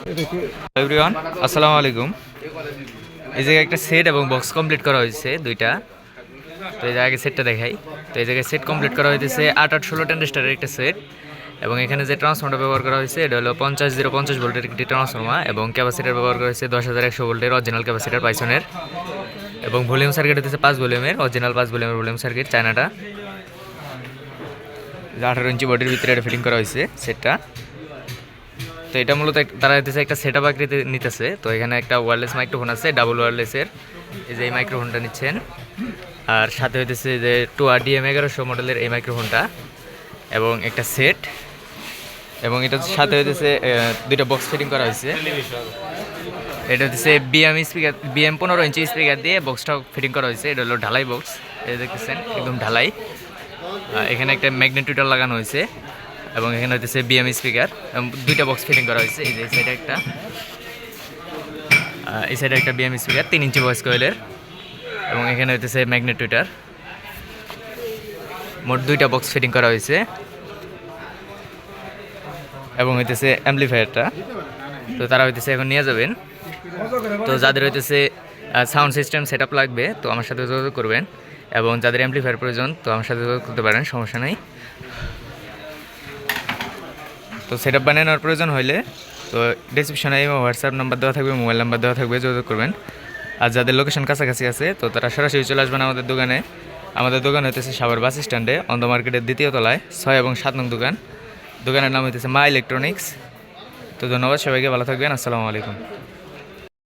Everyone, আসসালামু আলাইকুম। এই জায়গায় একটা সেট এবং বক্স কমপ্লিট করা হয়েছে দুইটা। তো এই জায়গায় সেটটা দেখাই। তো এই জায়গায় সেট কমপ্লিট করা হয়েছে 8/8 ট্রানজিস্টারের একটা সেট, এবং এখানে যে ট্রান্সফর্মারটা ব্যবহার করা হয়েছে এটা হলো 50 ভোল্টের একটি ট্রান্সফর্মার, এবং ক্যাপাসিটার ব্যবহার করা হয়েছে 10,100 ভোল্টের অরিজিনাল ক্যাপাসিটার পাইসনের, এবং ভলিউম সার্কিট হচ্ছে 5 ভলিউমের অরিজিনাল 5 ভলিউমের ভলিউম সার্কিট চায়নাটা। 18 ইঞ্চি বডির ভিতরে এটা ফিটিং করা হয়েছে সেটটা। তো এটা মূলত তারা হইতেছে একটা সেট আপ আকৃতি নিতেছে। তো এখানে একটা ওয়্যারলেস মাইক্রোফোন আছে, ডাবল ওয়্যারলেসের। এই যে এই মাইক্রোফোনটা নিচ্ছেন, আর সাথে হইতেছে যে DM 1100 মডেলের এই মাইক্রোফোনটা, এবং একটা সেট, এবং এটার সাথে হইতেছে দুইটা বক্স ফিটিং করা হয়েছে। এটা হচ্ছে BM 15 ইঞ্চি স্পিকার দিয়ে বক্সটা ফিটিং করা হয়েছে। এটা হলো ঢালাই বক্স, এই দেখতেছেন একদম ঢালাই। এখানে একটা ম্যাগনেটিউটার লাগানো হয়েছে, এবং এখানে হইতেছে BM স্পিকার, দুইটা বক্স ফিটিং করা হয়েছে। এই যে সাইডে একটা, এই সাইডে একটা BM স্পিকার 3 ইঞ্চি ভয়েস কয়েলের, এবং এখানে হইতেছে ম্যাগনেটিউটার। মোট দুইটা বক্স ফিটিং করা হয়েছে, এবং হইতেছে অ্যাম্পলিফায়ারটা। তো তারা হইতেছে এখন নিয়ে যাবেন। তো যাদের হইতেছে সাউন্ড সিস্টেম সেট আপ লাগবে তো আমার সাথে যোগাযোগ করবেন, এবং যাদের অ্যাম্পলিফায়ার প্রয়োজন তো আমার সাথে যোগাযোগ করতে পারেন, সমস্যা নেই। তো সেট আপ বানানোর প্রয়োজন হলে তো ডিসক্রিপশনে হোয়াটসঅ্যাপ নাম্বার দেওয়া থাকবে, মোবাইল নাম্বার দেওয়া থাকবে, যোগাযোগ করবেন। আর যাদের লোকেশন কাছাকাছি আছে তো তারা সরাসরি চলে আসবেন আমাদের দোকানে। আমাদের দোকান হইতেছে সাভার বাস স্ট্যান্ডে, অন্ধ মার্কেটের 2য় তলায় 6 এবং 7 নং দোকান। দোকানের নাম হইতেছে মা ইলেকট্রনিক্স। তো ধন্যবাদ সবাইকে, ভালো থাকবেন, আসসালামু আলাইকুম।